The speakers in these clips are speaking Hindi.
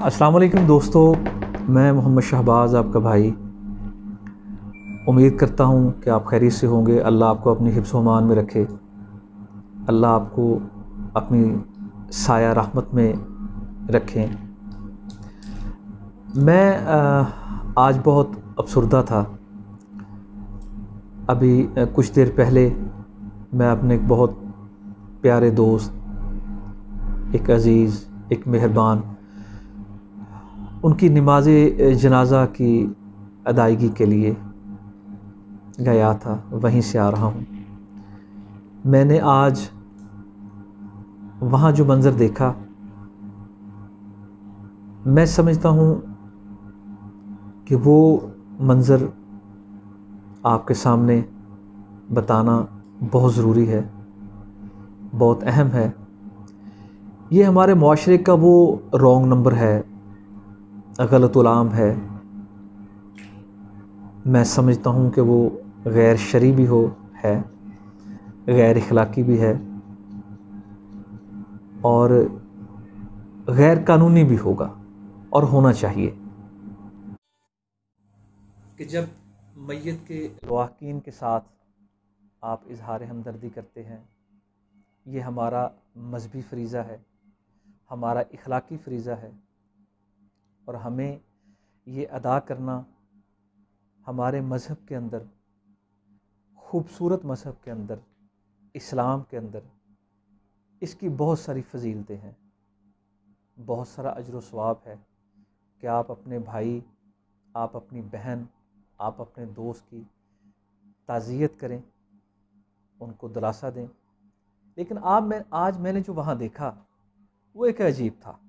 अस्सलाम वालेकुम दोस्तों, मैं मोहम्मद शहबाज़ आपका भाई। उम्मीद करता हूँ कि आप खैरियत से होंगे। अल्लाह आपको अपनी हिफ्ज़ व अमान में रखे। अल्लाह आपको अपनी साया रहमत में रखें। मैं आज बहुत अफसरदा था। अभी कुछ देर पहले मैं अपने एक बहुत प्यारे दोस्त, एक अज़ीज़, एक मेहरबान, उनकी नमाज़ जनाज़ा की अदायगी के लिए गया था, वहीं से आ रहा हूँ। मैंने आज वहाँ जो मंज़र देखा, मैं समझता हूँ कि वो मंज़र आपके सामने बताना बहुत ज़रूरी है, बहुत अहम है। ये हमारे मुआशरे का वो रॉन्ग नंबर है, गलतुल-आम है। मैं समझता हूँ कि वो गैर शरई भी है, गैर इखलाकी भी है और गैर कानूनी भी होगा और होना चाहिए कि जब मैयत के वाकिन के साथ आप इजहार हमदर्दी करते हैं। ये हमारा मजहबी फ़रीज़ा है, हमारा इखलाकी फ़रीज़ा है और हमें ये अदा करना हमारे मज़हब के अंदर, ख़ूबसूरत मज़हब के अंदर, इस्लाम के अंदर इसकी बहुत सारी फ़जीलतें हैं, बहुत सारा अजर व सवाब है कि आप अपने भाई, आप अपनी बहन, आप अपने दोस्त की ताज़ियत करें, उनको दिलासा दें। लेकिन आज मैंने जो वहाँ देखा वो एक अजीब था।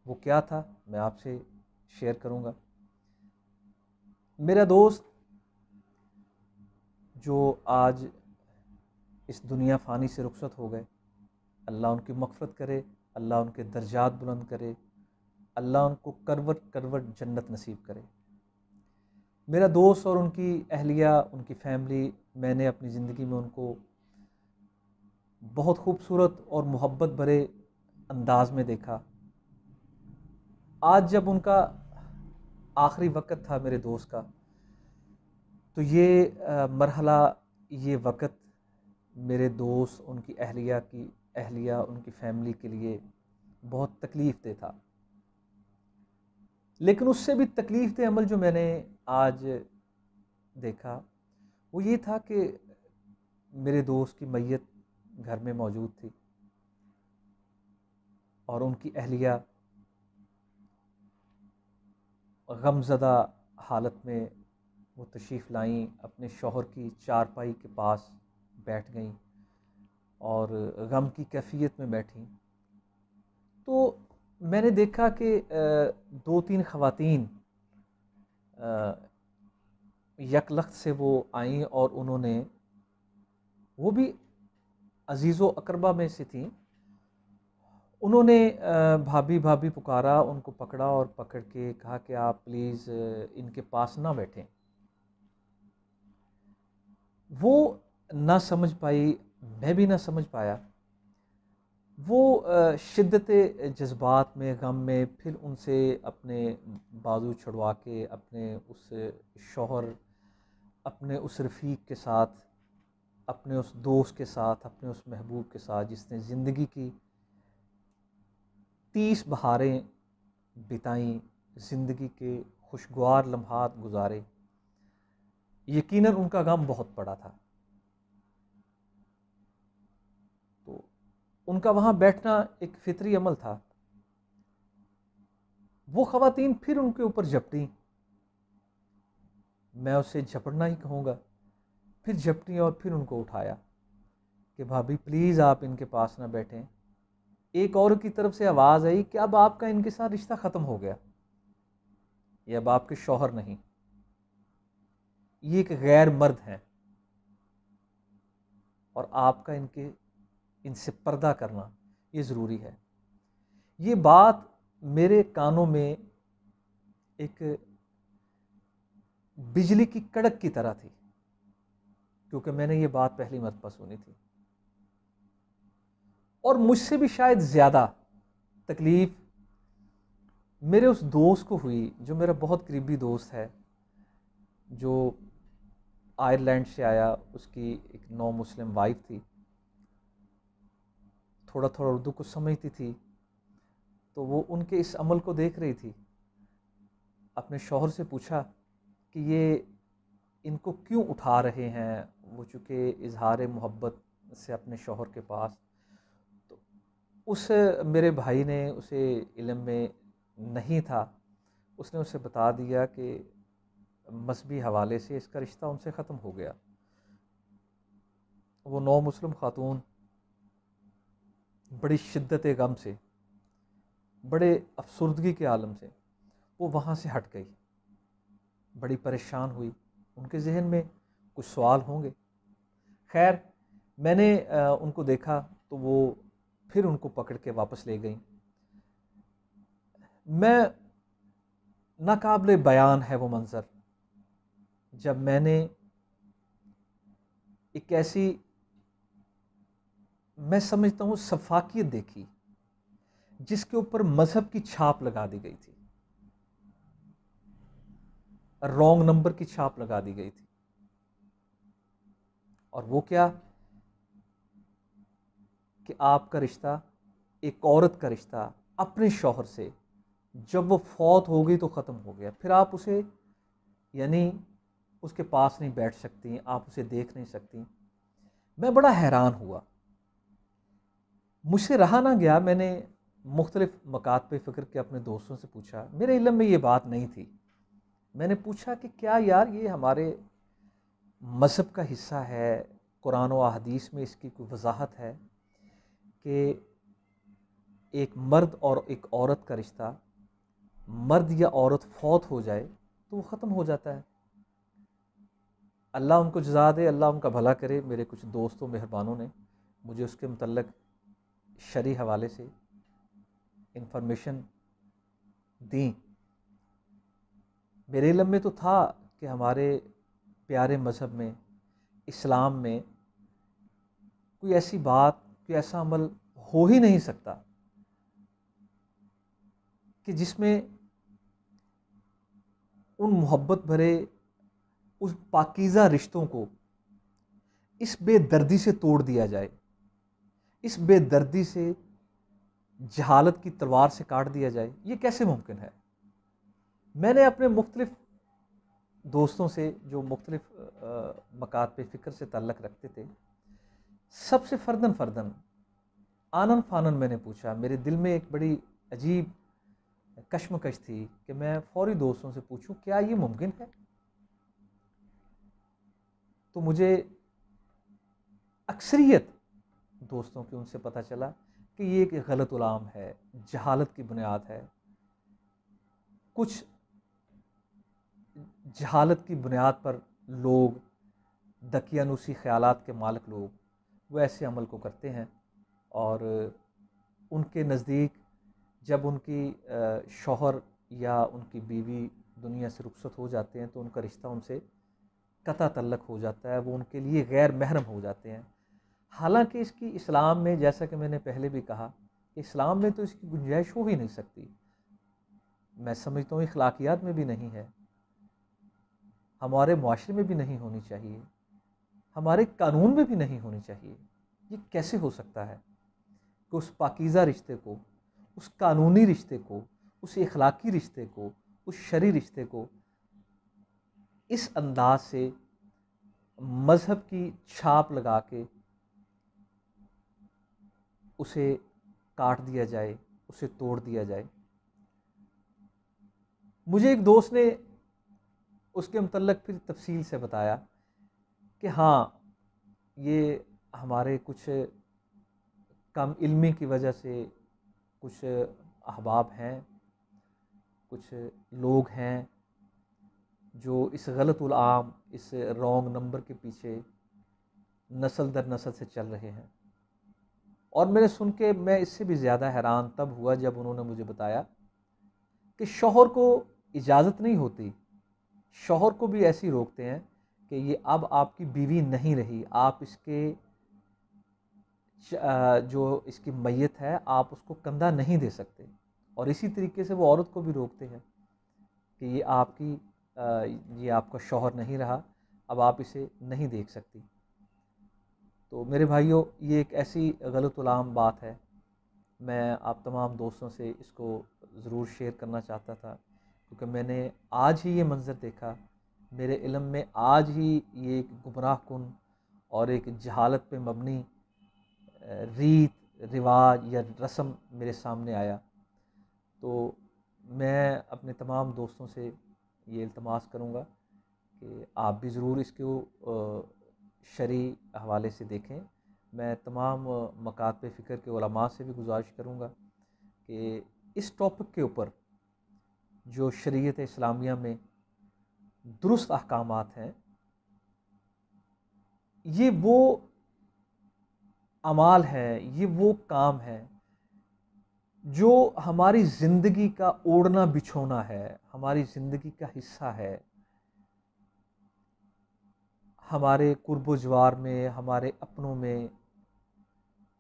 वो क्या था, मैं आपसे शेयर करूँगा। मेरा दोस्त जो आज इस दुनिया फ़ानी से रुखसत हो गए, अल्लाह उनकी मग़फ़िरत करे, अल्लाह उनके दर्जात बुलंद करे, अल्लाह उनको करवट करवट जन्नत नसीब करे। मेरा दोस्त और उनकी अहलिया, उनकी फ़ैमिली, मैंने अपनी ज़िंदगी में उनको बहुत खूबसूरत और मोहब्बत भरे अंदाज में देखा। आज जब उनका आखिरी वक़्त था मेरे दोस्त का, तो ये मरहला, ये वक़्त मेरे दोस्त, उनकी अहलिया, उनकी फ़ैमिली के लिए बहुत तकलीफ़ दे था। लेकिन उससे भी तकलीफ़ दे अमल जो मैंने आज देखा वो ये था कि मेरे दोस्त की मैयत घर में मौजूद थी और उनकी अहलिया गमज़दा हालत में वो तशरीफ़ लाईं, अपने शौहर की चारपाई के पास बैठ गईं और गम की कैफ़ियत में बैठीं। तो मैंने देखा कि 2-3 ख़वातीन यकलख्त से वो आईं और उन्होंने, वो भी अज़ीज़ व अक़रबा में से थीं, उन्होंने भाभी भाभी पुकारा, उनको पकड़ा और पकड़ के कहा कि आप प्लीज़ इनके पास ना बैठें। वो ना समझ पाई, मैं भी ना समझ पाया। वो शिद्दत जज़्बात में, गम में, फिर उनसे अपने बाजू छुड़वा के अपने उस शौहर, अपने उस रफ़ीक के साथ, अपने उस दोस्त के साथ, अपने उस महबूब के साथ जिसने ज़िंदगी की 30 बहारें बिताईं, ज़िंदगी के खुशगवार लम्हात गुजारे, यकीनन उनका गम बहुत बड़ा था। तो उनका वहाँ बैठना एक फ़ितरी अमल था। वो ख़वातीन फिर उनके ऊपर झपटीं, मैं उसे झपटना ही कहूँगा। फिर झपटी और फिर उनको उठाया कि भाभी प्लीज़ आप इनके पास ना बैठें। एक और की तरफ से आवाज़ आई कि अब आपका इनके साथ रिश्ता ख़त्म हो गया, ये अब आपके शौहर नहीं, ये एक गैर मर्द हैं और आपका इनसे पर्दा करना ये ज़रूरी है। ये बात मेरे कानों में एक बिजली की कड़क की तरह थी, क्योंकि मैंने ये बात पहली मरतबा सुनी थी और मुझसे भी शायद ज़्यादा तकलीफ़ मेरे उस दोस्त को हुई जो मेरा बहुत करीबी दोस्त है, जो आयरलैंड से आया, उसकी एक नौ मुस्लिम वाइफ थी, थोड़ा थोड़ा उर्दू कुछ समझती थी, तो वो उनके इस अमल को देख रही थी। अपने शौहर से पूछा कि ये इनको क्यों उठा रहे हैं, वो चूँकि इजहार मोहब्बत से अपने शौहर के पास। तो उस मेरे भाई ने, उसे इल्म में नहीं था, उसने उसे बता दिया कि मजहबी हवाले से इसका रिश्ता उनसे ख़त्म हो गया। वो नौ मुस्लिम खातून बड़ी शिद्दत गम से, बड़े अफसुर्दगी के आलम से वो वहाँ से हट गई, बड़ी परेशान हुई। उनके जहन में कुछ सवाल होंगे। खैर, मैंने उनको देखा तो वो फिर उनको पकड़ के वापस ले गई। मैं, नाकाबिले बयान है वो मंज़र, जब मैंने एक ऐसी, मैं समझता हूँ, सफाकियत देखी जिसके ऊपर मजहब की छाप लगा दी गई थी, रॉन्ग नंबर की छाप लगा दी गई थी। और वो क्या कि आपका रिश्ता, एक औरत का रिश्ता अपने शौहर से, जब वो फौत हो गई तो ख़त्म हो गया। फिर आप उसे, यानी उसके पास नहीं बैठ सकती, आप उसे देख नहीं सकती। मैं बड़ा हैरान हुआ, मुझसे रहा ना गया। मैंने मुख्तलिफ मकात पे फ़िक्र के अपने दोस्तों से पूछा, मेरे इल्म में ये बात नहीं थी। मैंने पूछा कि क्या यार ये हमारे मज़हब का हिस्सा है, कुरान व हदीस में इसकी कोई वजाहत है कि एक मर्द और एक औरत का रिश्ता, मर्द या औरत फौत हो जाए तो वो ख़त्म हो जाता है। अल्लाह उनको जज़ा दे, अल्लाह उनका भला करे। मेरे कुछ दोस्तों मेहरबानों ने मुझे उसके मुतल्लक शरई हवाले से इंफॉर्मेशन दी। मेरे इल्म में तो था कि हमारे प्यारे मज़हब में, इस्लाम में, कोई ऐसी बात, कोई ऐसा अमल हो ही नहीं सकता कि जिसमें उन मोहब्बत भरे, उस पाकीज़ा रिश्तों को इस बेदर्दी से तोड़ दिया जाए, इस बेदर्दी से जहालत की तलवार से काट दिया जाए। ये कैसे मुमकिन है? मैंने अपने मुख्तलिफ दोस्तों से, जो मुख्तलिफ मकात पे फ़िक्र से ताल्लुक़ रखते थे, सबसे फ़र्दन फ़र्दन, आनन फ़ानन मैंने पूछा। मेरे दिल में एक बड़ी अजीब कश्मकश थी कि मैं फ़ौरी दोस्तों से पूछूं क्या ये मुमकिन है। तो मुझे अक्सरियत दोस्तों की उनसे पता चला कि ये एक गलत उलाम है, जहालत की बुनियाद है। कुछ जहालत की बुनियाद पर लोग, दकियानूसी ख़यालात के मालिक लोग, वो ऐसे अमल को करते हैं और उनके नज़दीक जब उनकी शौहर या उनकी बीवी दुनिया से रुखसत हो जाते हैं तो उनका रिश्ता उनसे कता तल्लक हो जाता है, वो उनके लिए गैर महरम हो जाते हैं। हालांकि इसकी इस्लाम में, जैसा कि मैंने पहले भी कहा, इस्लाम में तो इसकी गुंजाइश हो ही नहीं सकती। मैं समझता हूँ इखलाकियात में भी नहीं है, हमारे मुआशरे में भी नहीं होनी चाहिए, हमारे कानून में भी नहीं होनी चाहिए। ये कैसे हो सकता है कि उस पाकीज़ा रिश्ते को, उस कानूनी रिश्ते को, उस इखलाकी रिश्ते को, उस शरई रिश्ते को इस अंदाज से मज़हब की छाप लगा के उसे काट दिया जाए, उसे तोड़ दिया जाए। मुझे एक दोस्त ने उसके मुतल्लक फिर तफसील से बताया कि हाँ, ये हमारे कुछ कम इल्मी की वजह से कुछ अहबाब हैं, कुछ लोग हैं जो इस गलत उल आम, इस रॉन्ग नंबर के पीछे नस्ल दर नस्ल से चल रहे हैं। और मैंने सुन के, मैं इससे भी ज़्यादा हैरान तब हुआ जब उन्होंने मुझे बताया कि शौहर को इजाज़त नहीं होती, शौहर को भी ऐसी रोकते हैं कि ये अब आपकी बीवी नहीं रही, आप इसके जो इसकी मैयत है आप उसको कंधा नहीं दे सकते। और इसी तरीके से वो औरत को भी रोकते हैं कि ये आपका शौहर नहीं रहा, अब आप इसे नहीं देख सकती। तो मेरे भाइयों, ये एक ऐसी गलतुलाम बात है, मैं आप तमाम दोस्तों से इसको ज़रूर शेयर करना चाहता था, क्योंकि मैंने आज ही ये मंज़र देखा, मेरे इल्म में आज ही ये एक गुमराह कुन और एक जहालत पे मबनी रीत रिवाज या रस्म मेरे सामने आया। तो मैं अपने तमाम दोस्तों से ये इल्तमास करूँगा कि आप भी ज़रूर इसको शरई हवाले से देखें। मैं तमाम मकातब फ़िक्र के उलमा से भी गुजारिश करूँगा कि इस टॉपिक के ऊपर जो शरीयत इस्लामिया में दुरुस्त अहकामात हैं, ये वो अमाल है, ये वो काम है जो हमारी ज़िंदगी का ओढ़ना बिछोना है, हमारी ज़िंदगी का हिस्सा है। हमारे कुर्बो जवार में, हमारे अपनों में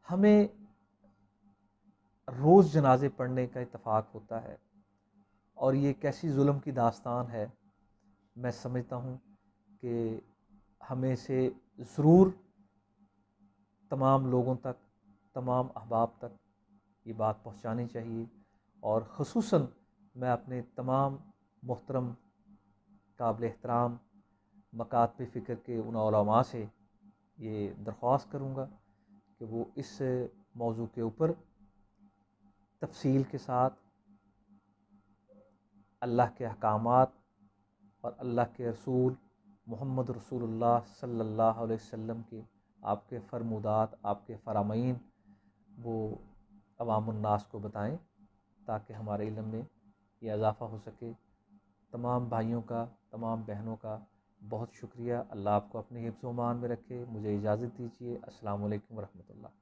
हमें रोज़ जनाजे पढ़ने का इत्तेफाक होता है, और ये कैसी जुल्म की दास्तान है। मैं समझता हूँ कि हमें इसे ज़रूर तमाम लोगों तक, तमाम अहबाब तक ये बात पहुँचानी चाहिए, और ख़ुसूसन मैं अपने तमाम मोहतरम काबिल एहतराम मकातब फ़िक्र के उन उलमा से ये दरख्वास्त करूँगा कि वो इस मौजू के ऊपर तफसील के साथ अल्लाह के अहकामात और अल्लाह के रसूल मोहम्मद रसूलुल्लाह सल्लल्लाहु अलैहि वसल्लम के आपके फरमुदात, आपके फ़रामीन वो अवामुन्नास को बताएं, ताकि हमारे इल्म में ये इजाफ़ा हो सके। तमाम भाइयों का, तमाम बहनों का बहुत शुक्रिया। अल्लाह आपको अपने हिफ्ज़-ओ-मान में रखे। मुझे इजाज़त दीजिए। अस्सलामु अलैकुम व रहमतुल्लाह।